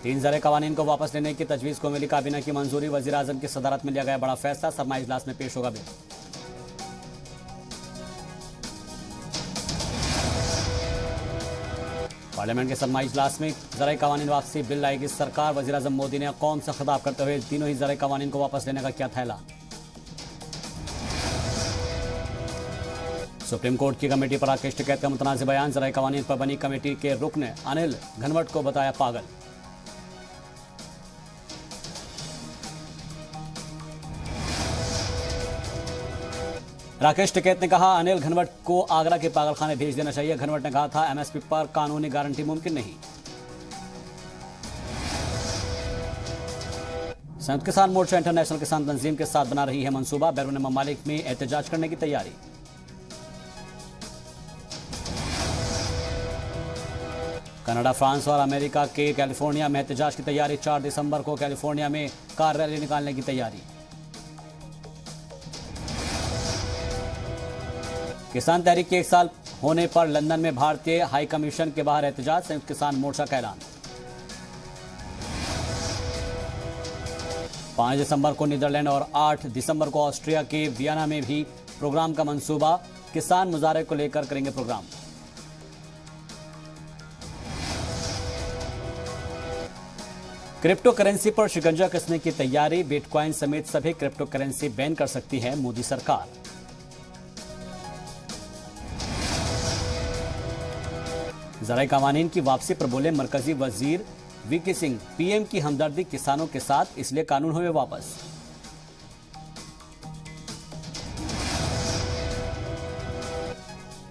3 ज़राए कवानीन को वापस लेने की तजवीज़ को मिली काबीना की मंजूरी। वज़ीर आज़म की सदारत में लिया गया बड़ा फैसला। सरमाई इजलास में पेश होगा बिल। पार्लियामेंट के सरमाई इजलास में ज़राए कवानीन वापसी बिल लाएगी सरकार। वज़ीर आज़म मोदी ने कौम से खिताब करते हुए तीनों ही ज़राए कवानीन को वापस लेने का किया था ऐलान। सुप्रीम कोर्ट की कमेटी पर राकेश टिकैत का मुतनाज़ बयान। ज़राए कवानीन पर बनी कमेटी के रुकन अनिल घनवट को बताया पागल। राकेश टिकैत ने कहा अनिल घनवट को आगरा के पागलखाने भेज देना चाहिए। घनवट ने कहा था एमएसपी पर कानूनी गारंटी मुमकिन नहीं। संयुक्त किसान मोर्चा इंटरनेशनल किसान तंजीम के साथ बना रही है मंसूबा। बैरून ममालिक में एहतजाज करने की तैयारी। कनाडा, फ्रांस और अमेरिका के कैलिफोर्निया में एहतजाज की तैयारी। 4 दिसंबर को कैलिफोर्निया में कार रैली निकालने की तैयारी। किसान तहरीक के 1 साल होने पर लंदन में भारतीय हाई कमीशन के बाहर एहतजाज। संयुक्त किसान मोर्चा का ऐलान। 5 दिसंबर को नीदरलैंड और 8 दिसंबर को ऑस्ट्रिया के वियना में भी प्रोग्राम का मंसूबा। किसान मुजाहरे को लेकर करेंगे प्रोग्राम। क्रिप्टो करेंसी पर शिकंजा कसने की तैयारी। बिटकॉइन समेत सभी क्रिप्टो करेंसी बैन कर सकती है मोदी सरकार। ज़राए कवानीन की वापसी पर बोले मरकजी वजीर वीके सिंह, पीएम की हमदर्दी किसानों के साथ, इसलिए कानून हुए वापस।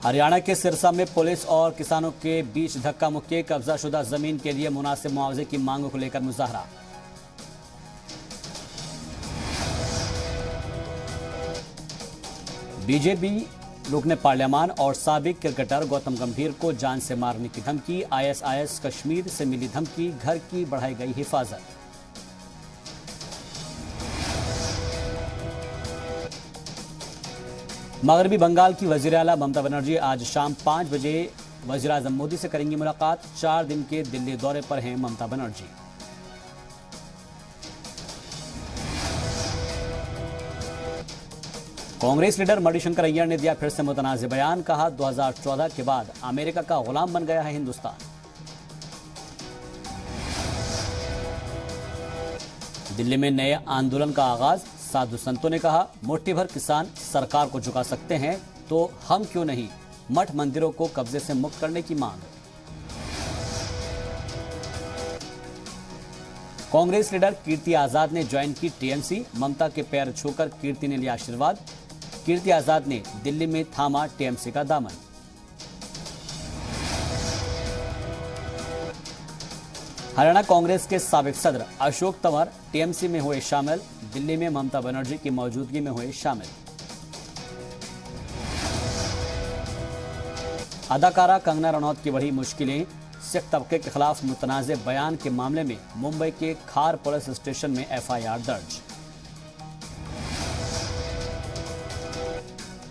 हरियाणा के सिरसा में पुलिस और किसानों के बीच धक्का मुक्की। कब्जाशुदा जमीन के लिए मुनासिब मुआवजे की मांगों को लेकर मुजाहरा। बीजेपी रुकने पार्लियामान और साबिक क्रिकेटर गौतम गंभीर को जान से मारने की धमकी। आईएसआईएस कश्मीर से मिली धमकी। घर की बढ़ाई गई हिफाजत। मगरबी बंगाल की वजीर आला ममता बनर्जी आज शाम 5 बजे वजीर आजम मोदी से करेंगी मुलाकात। 4 दिन के दिल्ली दौरे पर हैं ममता बनर्जी। कांग्रेस लीडर मणिशंकर अय्यर ने दिया फिर से मुतनाज़ बयान। कहा 2014 के बाद अमेरिका का गुलाम बन गया है हिंदुस्तान। दिल्ली में नए आंदोलन का आगाज। साधु संतों ने कहा मुट्ठी भर किसान सरकार को झुका सकते हैं तो हम क्यों नहीं। मठ मंदिरों को कब्जे से मुक्त करने की मांग। कांग्रेस लीडर कीर्ति आजाद ने ज्वाइन की टीएमसी। ममता के पैर छूकर कीर्ति ने लिया आशीर्वाद। कीर्ति आजाद ने दिल्ली में थामा टीएमसी का दामन। हरियाणा कांग्रेस के साबिक सदर अशोक तंवर टीएमसी में हुए शामिल। दिल्ली में ममता बनर्जी की मौजूदगी में हुए शामिल। अदाकारा कंगना रनौत की बढ़ी मुश्किलें। सिख तबके के खिलाफ मुतनाज़ बयान के मामले में मुंबई के खार पुलिस स्टेशन में एफआईआर दर्ज।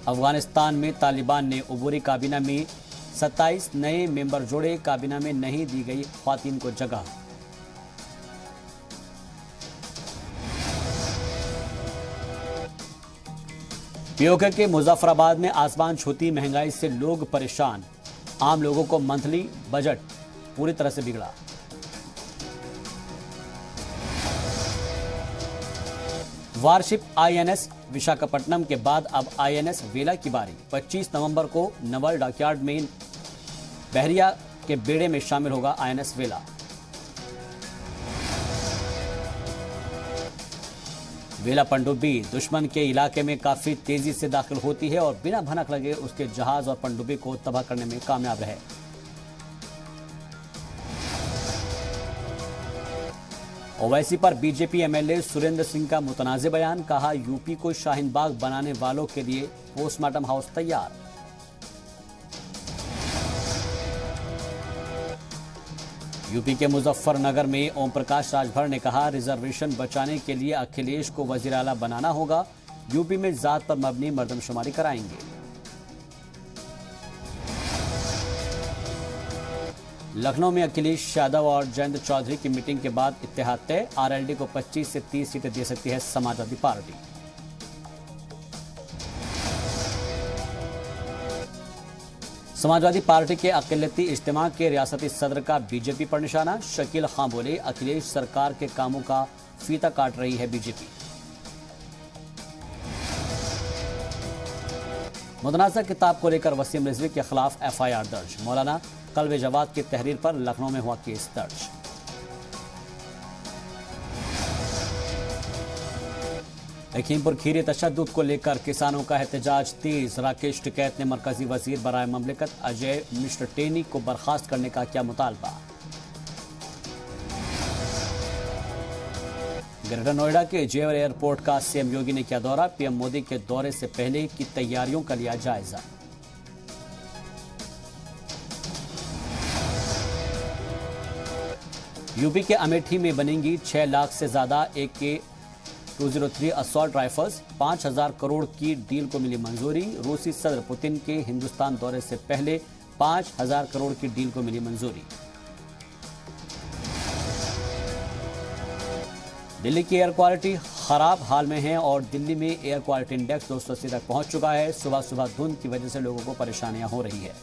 अफगानिस्तान में तालिबान ने अबूरी काबीना में 27 नए मेंबर जोड़े। काबीना में नहीं दी गई ख्वातीन को जगह। पीओके के मुजफ्फराबाद में आसमान छूती महंगाई से लोग परेशान। आम लोगों को मंथली बजट पूरी तरह से बिगड़ा। वारशिप आईएनएस विशाखापट्टनम के बाद अब आईएनएस वेला की बारी। 25 नवंबर को नवल डॉकयार्ड में बहरिया के बेड़े में शामिल होगा आईएनएस वेला। वेला पनडुब्बी दुश्मन के इलाके में काफी तेजी से दाखिल होती है और बिना भनक लगे उसके जहाज और पनडुब्बी को तबाह करने में कामयाब रहे। ओवैसी पर बीजेपी एमएलए सुरेंद्र सिंह का मुतनाज़ बयान। कहा यूपी को शाहीन बाग बनाने वालों के लिए पोस्टमार्टम हाउस तैयार। यूपी के मुजफ्फरनगर में ओम प्रकाश राजभर ने कहा रिजर्वेशन बचाने के लिए अखिलेश को वजीर आला बनाना होगा। यूपी में जात पर मबनी मर्दमशुमारी कराएंगे। लखनऊ में अखिलेश यादव और जयंत चौधरी की मीटिंग के बाद इत्तेहाद तय। आरएलडी को 25 से 30 सीटें दे सकती है समाजवादी पार्टी। समाजवादी पार्टी के अक़लियती इज्तिमा के रियासती सदर का बीजेपी पर निशाना। शकील खां बोले, अखिलेश सरकार के कामों का फीता काट रही है बीजेपी। मुतनाज़ा किताब को लेकर वसीम रिजवी के खिलाफ एफआईआर दर्ज। मौलाना कल्बे जवाद की तहरीर पर लखनऊ में हुआ केस दर्ज। लखीमपुर खीरी तशद्दुद को लेकर किसानों का एहतजाज तेज। राकेश टिकैत ने मरकजी वजीर बराए ममलिकत अजय मिश्र टेनी को बर्खास्त करने का किया मुतालबा। ग्रेटर नोएडा के जेवर एयरपोर्ट का सीएम योगी ने किया दौरा। पीएम मोदी के दौरे से पहले की तैयारियों का लिया जायजा। यूपी के अमेठी में बनेंगी 6 लाख से ज्यादा AK-203 असॉल्ट राइफल्स। 5,000 करोड़ की डील को मिली मंजूरी। रूसी सदर पुतिन के हिंदुस्तान दौरे से पहले 5,000 करोड़ की डील को मिली मंजूरी। दिल्ली की एयर क्वालिटी खराब हाल में है और दिल्ली में एयर क्वालिटी इंडेक्स 280 तक पहुंच चुका है। सुबह सुबह धुंध की वजह से लोगों को परेशानियां हो रही है।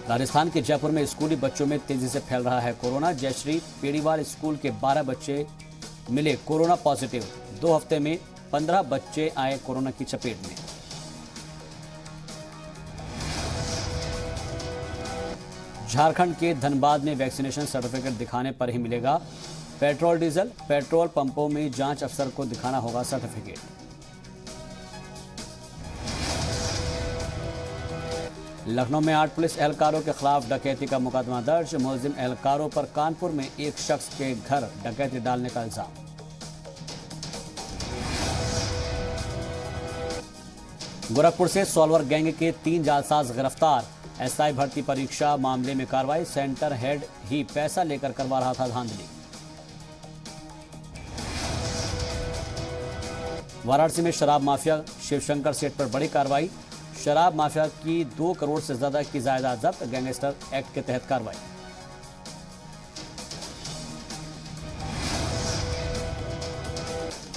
राजस्थान के जयपुर में स्कूली बच्चों में तेजी से फैल रहा है कोरोना। जयश्री पेड़ीवाल स्कूल के 12 बच्चे मिले कोरोना पॉजिटिव। 2 हफ्ते में 15 बच्चे आए कोरोना की चपेट में। झारखंड के धनबाद में वैक्सीनेशन सर्टिफिकेट दिखाने पर ही मिलेगा पेट्रोल डीजल। पेट्रोल पंपों में जांच अफसर को दिखाना होगा सर्टिफिकेट। लखनऊ में 8 पुलिस एहलकारों के खिलाफ डकैती का मुकदमा दर्ज। मुलजिम एहलकारों पर कानपुर में एक शख्स के घर डकैती डालने का इल्जाम। गोरखपुर से सॉल्वर गैंग के 3 जालसाज गिरफ्तार। एसआई भर्ती परीक्षा मामले में कार्रवाई। सेंटर हेड ही पैसा लेकर करवा रहा था धांधली। वाराणसी में शराब माफिया शिवशंकर सेठ पर बड़ी कार्रवाई। शराब माफिया की 2 करोड़ से ज्यादा की जायदाद जब्त। गैंगस्टर एक्ट के तहत कार्रवाई।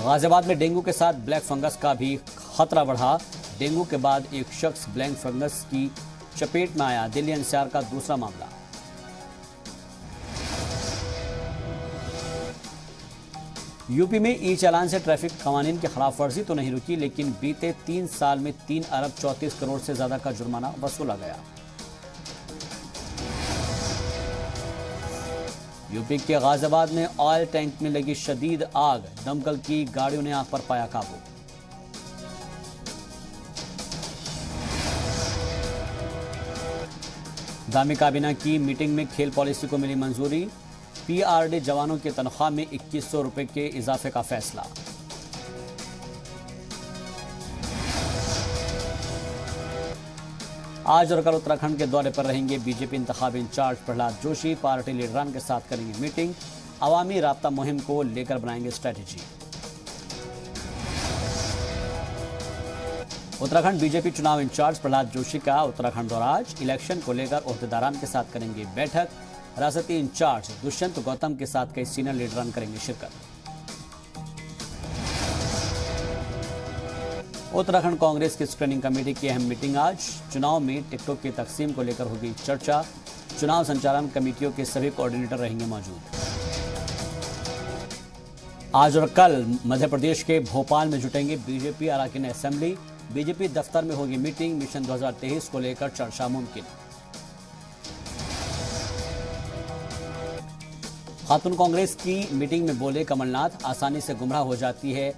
गाजियाबाद में डेंगू के साथ ब्लैक फंगस का भी खतरा बढ़ा। डेंगू के बाद एक शख्स ब्लैक फंगस की चपेट में आया। दिल्ली एनसीआर का दूसरा मामला। यूपी में ई चालान से ट्रैफिक कानून की खिलाफ वर्जी तो नहीं रुकी, लेकिन बीते 3 साल में 3 अरब 34 करोड़ से ज्यादा का जुर्माना वसूला गया। यूपी के गाजियाबाद में ऑयल टैंक में लगी शदीद आग। दमकल की गाड़ियों ने आग पर पाया काबू। दामी काबीना की मीटिंग में खेल पॉलिसी को मिली मंजूरी। PRD जवानों की तनख्वाह में 2100 रुपए के इजाफे का फैसला। आज और कल उत्तराखंड के दौरे पर रहेंगे बीजेपी इंतखाबी इंचार्ज प्रहलाद जोशी। पार्टी लीडरान के साथ करेंगे मीटिंग। अवामी राब्ता मुहिम को लेकर बनाएंगे स्ट्रेटेजी। उत्तराखंड बीजेपी चुनाव इंचार्ज प्रहलाद जोशी का उत्तराखंड दौरा आज। इलेक्शन को लेकर ओहदेदारान के साथ करेंगे बैठक। रियासती इंचार्ज दुष्यंत गौतम के साथ कई सीनियर लीडरान करेंगे शिरकत। उत्तराखंड कांग्रेस की स्क्रीनिंग कमेटी की अहम मीटिंग आज। चुनाव में टिकटों की तकसीम को लेकर होगी चर्चा। चुनाव संचालन कमेटियों के सभी कोऑर्डिनेटर रहेंगे मौजूद। आज और कल मध्य प्रदेश के भोपाल में जुटेंगे बीजेपी अरकान असेंबली। बीजेपी दफ्तर में होगी मीटिंग। मिशन 2023 को लेकर चर्चा मुमकिन। खातून कांग्रेस की मीटिंग में बोले कमलनाथ, आसानी से गुमराह हो जाती है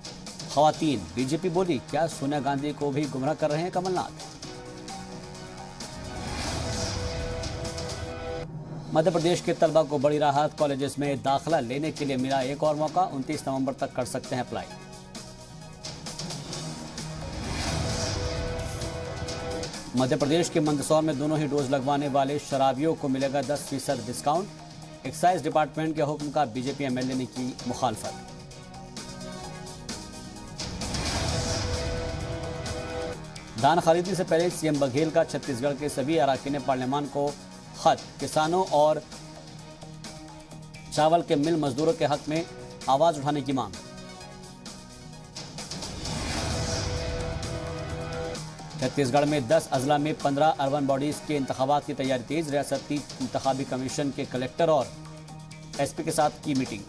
खवातीन। बीजेपी बोली, क्या सोनिया गांधी को भी गुमराह कर रहे हैं कमलनाथ। मध्य प्रदेश के तलबा को बड़ी राहत। कॉलेजेस में दाखिला लेने के लिए मिला एक और मौका। 29 नवंबर तक कर सकते हैं अप्लाई। मध्य प्रदेश के मंदसौर में दोनों ही डोज लगवाने वाले शराबियों को मिलेगा 10% डिस्काउंट। एक्साइज डिपार्टमेंट के हुक्म का बीजेपी एमएलए ने की मुखालफत। धान खरीदी से पहले सीएम बघेल का छत्तीसगढ़ के सभी अराकीन पार्लियामान को खत, किसानों और चावल के मिल मजदूरों के हक में आवाज उठाने की मांग। छत्तीसगढ़ में 10 अजला में 15 अर्बन बॉडीज के इंतखाबात की तैयारी तेज। रियासती इंतखाबी कमीशन के कलेक्टर और एसपी के साथ की मीटिंग।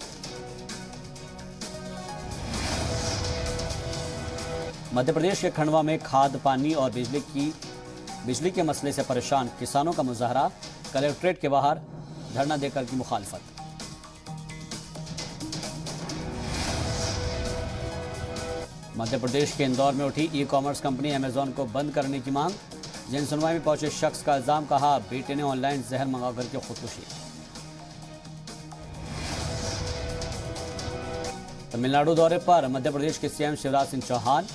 मध्य प्रदेश के खंडवा में खाद, पानी और बिजली के मसले से परेशान किसानों का मुजाहरा, कलेक्ट्रेट के बाहर धरना देकर की मुखालफत। मध्य प्रदेश के इंदौर में उठी ई कॉमर्स कंपनी अमेजॉन को बंद करने की मांग। जन सुनवाई में पहुंचे शख्स का इल्जाम, कहा बेटे ने ऑनलाइन जहर मंगाकर के खुदकुशी। तमिलनाडु दौरे पर मध्य प्रदेश के सीएम शिवराज सिंह चौहान,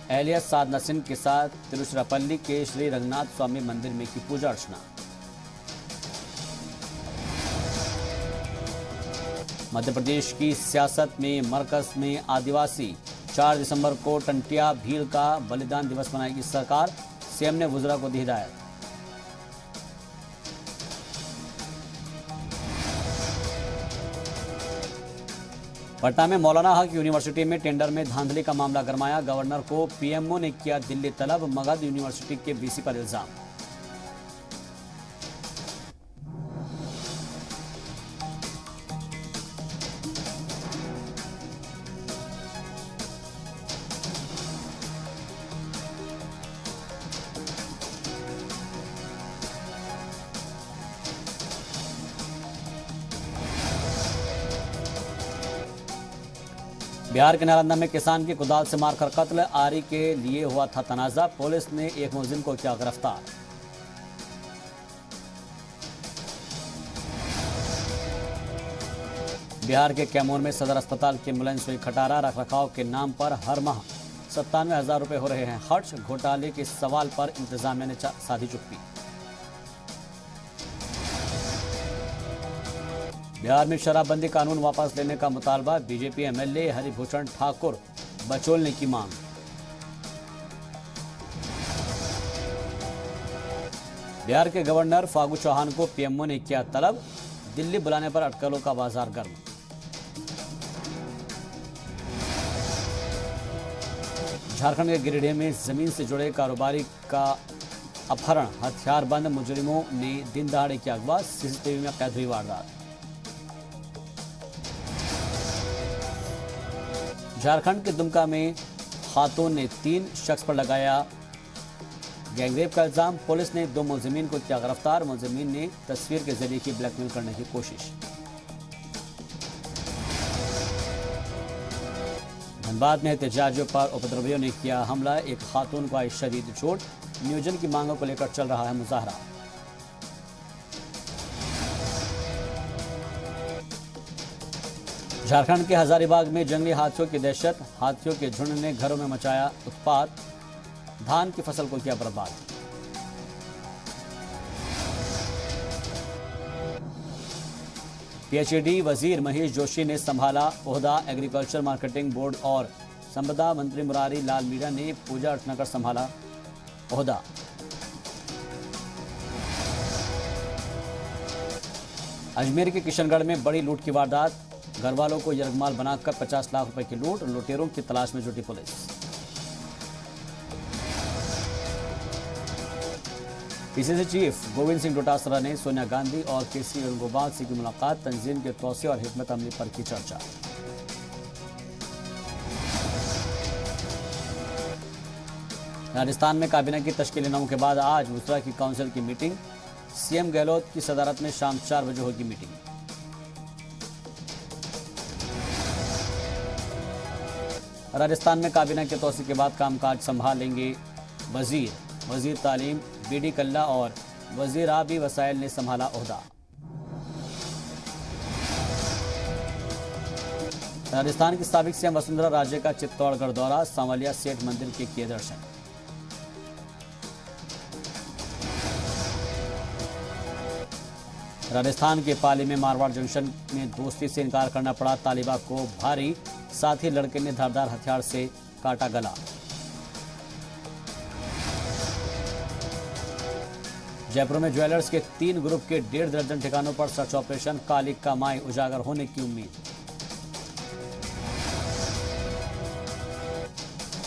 एहलिया साधना सिंह के साथ तिरुचिरापल्ली के श्री रंगनाथ स्वामी मंदिर में की पूजा अर्चना। मध्य प्रदेश की सियासत में मरकज में आदिवासी, 4 दिसंबर को टंटिया भील का बलिदान दिवस मनाएगी सरकार, सीएम ने वुज़रा को दी हिदायत। पटना में मौलाना हक यूनिवर्सिटी में टेंडर में धांधली का मामला गरमाया। गवर्नर को पीएमओ ने किया दिल्ली तलब, मगध यूनिवर्सिटी के वीसी पर इल्जाम। बिहार के नालंदा में किसान की कुदाल से मारकर कत्ल, आरी के लिए हुआ था तनाजा, पुलिस ने एक मुलजिम को किया गिरफ्तार। बिहार के कैमूर में सदर अस्पताल की एम्बुलेंस हुई खटारा, रखरखाव के नाम पर हर माह 97,000 रुपए हो रहे हैं खर्च। घोटाले के सवाल पर इंतजामिया ने साधी चुप्पी। बिहार में शराबबंदी कानून वापस लेने का मुतालबा, बीजेपी एमएलए हरिभूषण ठाकुर बचोलने की मांग। बिहार के गवर्नर फागू चौहान को पीएमओ ने किया तलब, दिल्ली बुलाने पर अटकलों का बाजार गर्म। झारखंड के गिरिडीह में जमीन से जुड़े कारोबारी का अपहरण, हथियारबंद मुजरिमों ने दिन दहाड़े किया अगवा, सीसीटीवी में कैद हुई वारदात। झारखंड के दुमका में खातून ने 3 शख्स पर लगाया गैंगरेप का इल्जाम, पुलिस ने 2 मुलजिमीन को किया गिरफ्तार। मुलजिमीन ने तस्वीर के जरिए की ब्लैकमेल करने की कोशिश। धनबाद में एहतजाजियों पर उपद्रवियों ने किया हमला, एक खातून को आई शदीद चोट। नियोजन की मांगों को लेकर चल रहा है मुजाहरा। झारखंड के हजारीबाग में जंगली हाथियों की दहशत, हाथियों के झुंड ने घरों में मचाया उत्पात, धान की फसल को किया बर्बाद। पीएचईडी वजीर महेश जोशी ने संभाला ओहदा, एग्रीकल्चर मार्केटिंग बोर्ड और संपदा मंत्री मुरारी लाल मीणा ने पूजा अर्चना कर संभाला ओहदा। अजमेर के किशनगढ़ में बड़ी लूट की वारदात, घर वालों को यरगमाल बनाकर 50 लाख रुपए की लूट, लुटेरों की तलाश में जुटी police. PCC chief Govind Singh Dotasra ने सोनिया गांधी और केसी वेणुगोपाल से की मुलाकात, तंजीम के तौसिया और हिकमत अमली पर की चर्चा। राजस्थान में काबीना की तश्कील 9 के बाद आज वुज़रा की काउंसिल की मीटिंग, सीएम गहलोत की सदारत में शाम 4 बजे होगी मीटिंग। राजस्थान में काबीना के तौसी के बाद कामकाज संभालेंगे वजीर तालीम बीडी कल्ला और वजीर आबी वसाइल ने संभाला ओहदा। राजस्थान की साबिक सीएम वसुंधरा राजे का चित्तौड़गढ़ दौरा, सांवलिया सेठ मंदिर के किए दर्शन। राजस्थान के पाली में मारवाड़ जंक्शन में दोस्ती से इनकार करना पड़ा तालिबा को भारी, साथ ही लड़के ने धारदार हथियार से काटा गला। जयपुर में ज्वेलर्स के 3 ग्रुप के 1.5 दर्जन ठिकानों पर सर्च ऑपरेशन, काली कमाई उजागर होने की उम्मीद।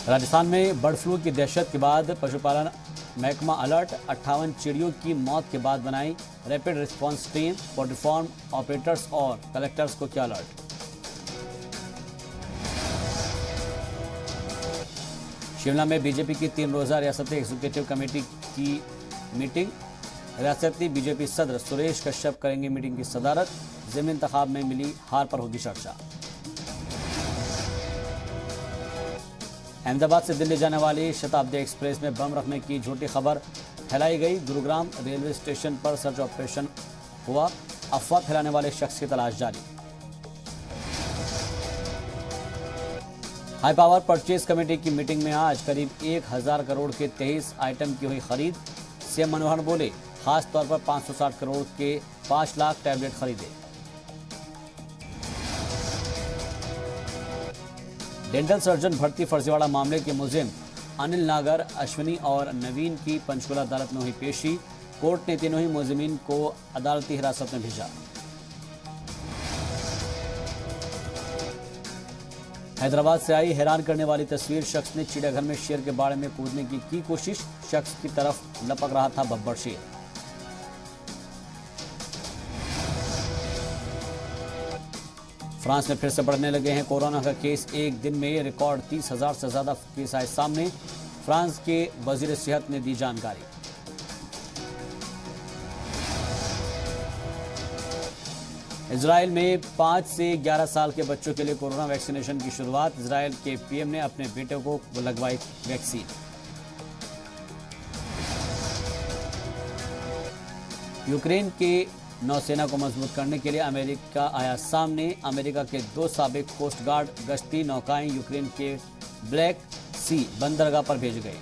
राजस्थान में बर्ड फ्लू की दहशत के बाद पशुपालन महकमा अलर्ट, 58 चिड़ियों की मौत के बाद बनाई rapid response team, poultry farm operators और कलेक्टर्स को किया अलर्ट। शिमला में बीजेपी की 3 रोजा रियासती एग्जीक्यूटिव कमेटी की मीटिंग, रियासती बीजेपी सदर सुरेश कश्यप करेंगे मीटिंग की सदारत, ज़िमनी इंतखाब में मिली हार पर होगी चर्चा। अहमदाबाद से दिल्ली जाने वाली शताब्दी एक्सप्रेस में बम रखने की झूठी खबर फैलाई गई। गुरुग्राम रेलवे स्टेशन पर सर्च ऑपरेशन हुआ, अफवाह फैलाने वाले शख्स की तलाश जारी। हाई पावर परचेज कमेटी की मीटिंग में आज करीब 1000 करोड़ के 23 आइटम की हुई खरीद। सीएम मनोहर बोले, खास तौर पर 560 करोड़ के 5 लाख टैबलेट खरीदे। डेंटल सर्जन भर्ती फर्जीवाड़ा मामले के मुलजिम अनिल नागर, अश्विनी और नवीन की पंचकुला अदालत में हुई पेशी। कोर्ट ने तीनों ही मुलजिमीन को अदालती हिरासत में भेजा। हैदराबाद से आई हैरान करने वाली तस्वीर, शख्स ने चिड़ियाघर में शेर के बाड़े में कूदने की कोशिश, शख्स की तरफ लपक रहा था बब्बर शेर। फ्रांस में फिर से बढ़ने लगे हैं कोरोना का केस, एक दिन में रिकॉर्ड 30,000 से ज्यादा केस आए सामने। फ्रांस के वजीर सेहत ने दी जानकारी। इजराइल में 5 से 11 साल के बच्चों के लिए कोरोना वैक्सीनेशन की शुरुआत। इजराइल के पीएम ने अपने बेटे को लगवाई वैक्सीन। यूक्रेन के नौसेना को मजबूत करने के लिए अमेरिका आया सामने। अमेरिका के 2 साबिक कोस्ट गार्ड गश्ती नौकाएं यूक्रेन के ब्लैक सी बंदरगाह पर भेज गए।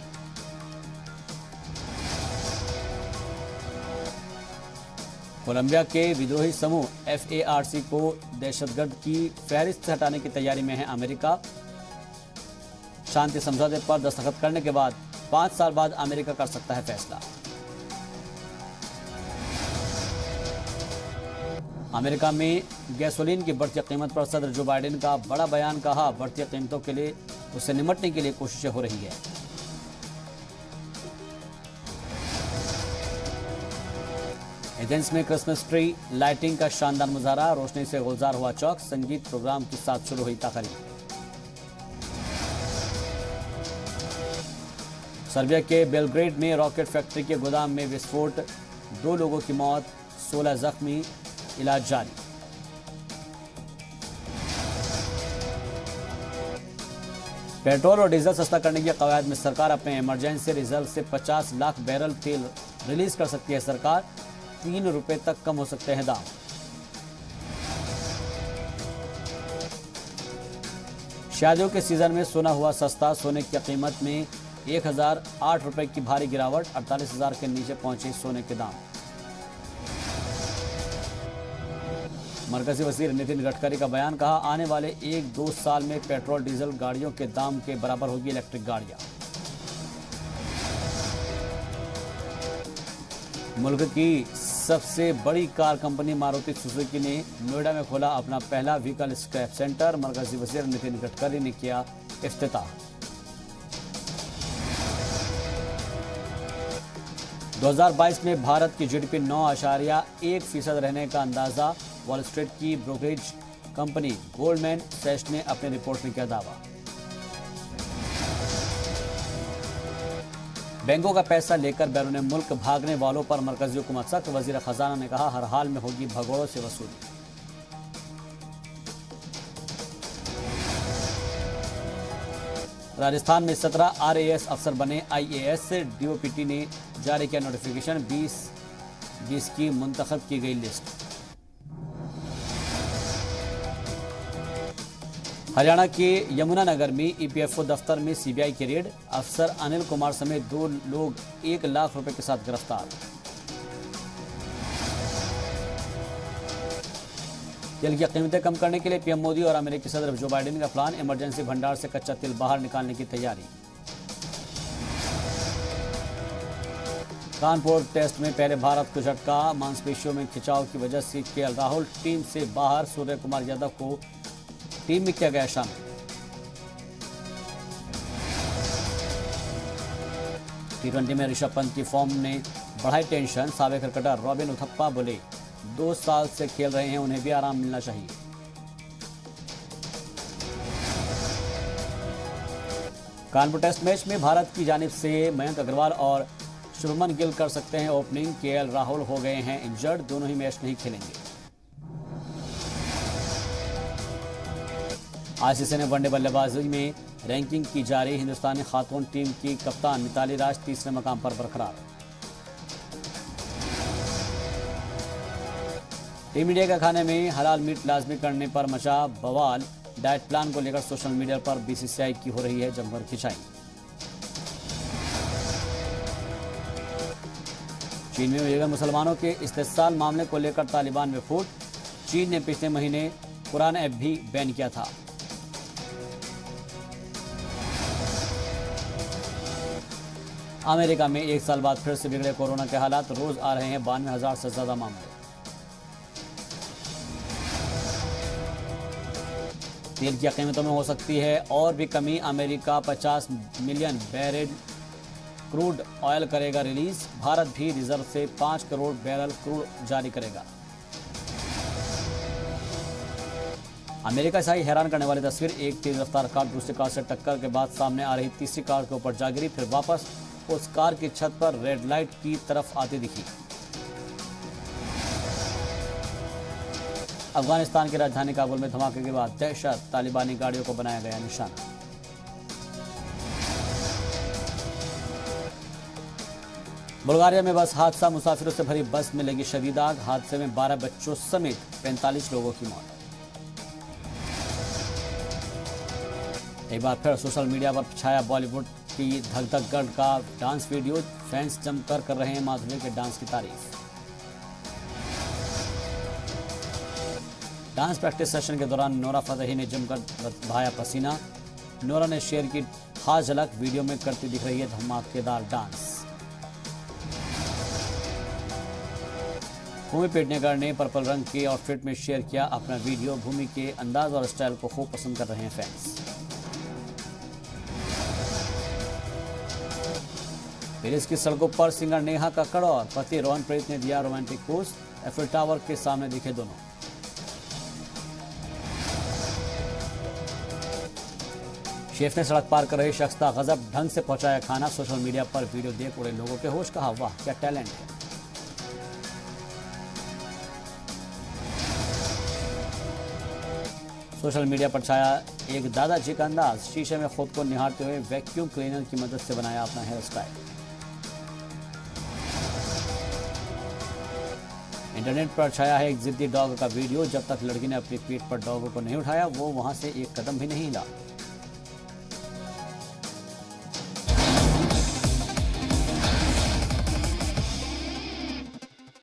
कोलंबिया के विद्रोही समूह FARC को दहशतगर्द की फहरिस्त से हटाने की तैयारी में है अमेरिका। शांति समझौते पर दस्तखत करने के बाद 5 साल बाद अमेरिका कर सकता है फैसला। अमेरिका में गैसोलीन की बढ़ती कीमत पर सदर जो बाइडेन का बड़ा बयान, कहा बढ़ती कीमतों के लिए उससे निपटने के लिए कोशिशें हो रही है। एथेंस में क्रिसमस ट्री लाइटिंग का शानदार मुजाहरा, रोशनी से गुलजार हुआ चौक, संगीत प्रोग्राम के साथ शुरू हुई तकरीब। सर्बिया के बेलग्रेड में रॉकेट फैक्ट्री के गोदाम में विस्फोट, 2 लोगों की मौत, 16 जख्मी, इलाज जारी। पेट्रोल और डीजल सस्ता करने की कवायद में सरकार, अपने इमरजेंसी रिजर्व से 50 लाख बैरल तेल रिलीज कर सकती है सरकार, 3 रुपए तक कम हो सकते हैं दाम। शादियों के सीजन में सोना हुआ सस्ता, सोने की कीमत में 1008 रुपए की भारी गिरावट, 48,000 के नीचे पहुंचे सोने के दाम। मरकजी वजीर नितिन गडकरी का बयान, कहा आने वाले 1-2 साल में पेट्रोल डीजल गाड़ियों के दाम के बराबर होगी इलेक्ट्रिक गाड़ियां। मुल्क की सबसे बड़ी कार कंपनी मारुति सुजुकी ने नोएडा में खोला अपना पहला व्हीकल स्क्रैप सेंटर। मरकजी वजीर नितिन गडकरी ने किया इफ्तिताह। 2022 में भारत की जीडीपी 9.1% रहने का अंदाजा, वॉल स्ट्रीट की ब्रोकरेज कंपनी गोल्डमैन सैक्स ने अपनी रिपोर्ट में किया दावा। बैंकों का पैसा लेकर बैरून मुल्क भागने वालों पर मरकजी हुकूमत सख्त, वजीर खजाना ने कहा हर हाल में होगी भगोड़ों से वसूली। राजस्थान में 17 RAS अफसर बने IAS, DOPT ने जारी किया नोटिफिकेशन, 20 की मुंतखब की गई लिस्ट। हरियाणा के यमुनानगर में EPFO दफ्तर में CBI की रेड, अफसर अनिल कुमार समेत 2 लोग 1 लाख रुपए के साथ गिरफ्तार। तेल की कीमतें कम करने के लिए पीएम मोदी और अमेरिकी सदर जो बाइडेन का प्लान, इमरजेंसी भंडार से कच्चा तेल बाहर निकालने की तैयारी। कानपुर टेस्ट में पहले भारत को झटका, मांसपेशियों में खिंचाव की वजह से केएल राहुल टीम से बाहर, सूर्य कुमार यादव को टीम में किया गया शामिल। टी20 में ऋषभ पंत की फॉर्म ने बढ़ाई टेंशन, साबे क्रिकेटर रॉबिन उथप्पा बोले 2 साल से खेल रहे हैं, उन्हें भी आराम मिलना चाहिए। कानपुर टेस्ट मैच में भारत की जानिब से मयंक अग्रवाल और शुभमन गिल कर सकते हैं ओपनिंग, केएल राहुल हो गए हैं इंजर्ड, दोनों ही मैच नहीं खेलेंगे। आईसीसी ने वनडे बल्लेबाजी में रैंकिंग की जारी, हिंदुस्तानी खातून टीम की कप्तान मिताली राज तीसरे मकाम पर बरकरार। टीम इंडिया के खाने में हलाल मीट लाजमी करने पर मचा बवाल, डाइट प्लान को लेकर सोशल मीडिया पर बीसीसीआई की हो रही है जमकर खिंचाई। चीन में बेगम मुसलमानों के इस्तेसाल मामले को लेकर तालिबान में फूट, चीन ने पिछले महीने कुरान ऐप भी बैन किया था। अमेरिका में 1 साल बाद फिर से बिगड़े कोरोना के हालात, रोज आ रहे हैं 92,000 से ज्यादा मामले। तेल की कीमतों में हो सकती है और भी कमी, America 50 million barrel crude oil करेगा रिलीज, भारत भी रिजर्व से 5 करोड़ बैरल क्रूड जारी करेगा। अमेरिका से आई हैरान करने वाली तस्वीर, एक तेज रफ्तार कार दूसरी कार से टक्कर के बाद सामने आ रही तीसरी कार के ऊपर जा गिरी, फिर वापस उस कार की छत पर रेड लाइट की तरफ आती दिखी। अफगानिस्तान की राजधानी काबुल में धमाके के बाद दहशत, तालिबानी गाड़ियों को बनाया गया निशाना। बुल्गारिया में बस हादसा, मुसाफिरों से भरी बस में लगी शदीद आग, हादसे में 12 बच्चों समेत 45 लोगों की मौत। एक बार फिर सोशल मीडिया पर छाया बॉलीवुड की धक धक गर्ल का डांस वीडियो, फैंस जमकर कर रहे हैं माधुरी के डांस की तारीफ। डांस प्रैक्टिस सेशन के दौरान नोरा फतेही ने जमकर बहाया पसीना, नोरा ने शेयर की खास झलक, वीडियो में करती दिख रही है धमाकेदार डांस। भूमि पेडनेकर ने पर्पल रंग के आउटफिट में शेयर किया अपना वीडियो, भूमि के अंदाज और स्टाइल को खूब पसंद कर रहे हैं फैंस। पेरिस की सड़कों पर सिंगर नेहा कक्कड़ और पति रोहनप्रीत ने दिया रोमांटिक पोज, एफिल टावर के सामने दिखे दोनों। शेफ ने सड़क पार कर रहे शख्स का गजब ढंग से पहुंचाया खाना, सोशल मीडिया पर वीडियो देख उड़े लोगों के होश, कहा वाह क्या टैलेंट है। सोशल मीडिया पर छाया एक दादाजी का अंदाज, शीशे में खुद को निहारते हुए वैक्यूम क्लीनर की मदद से बनाया अपना हेयर स्टाइल। इंटरनेट पर छाया है एक जिद्दी डॉग का वीडियो, जब तक लड़की ने अपनी पीठ पर डॉग को नहीं उठाया वो वहां से एक कदम भी नहीं हिला।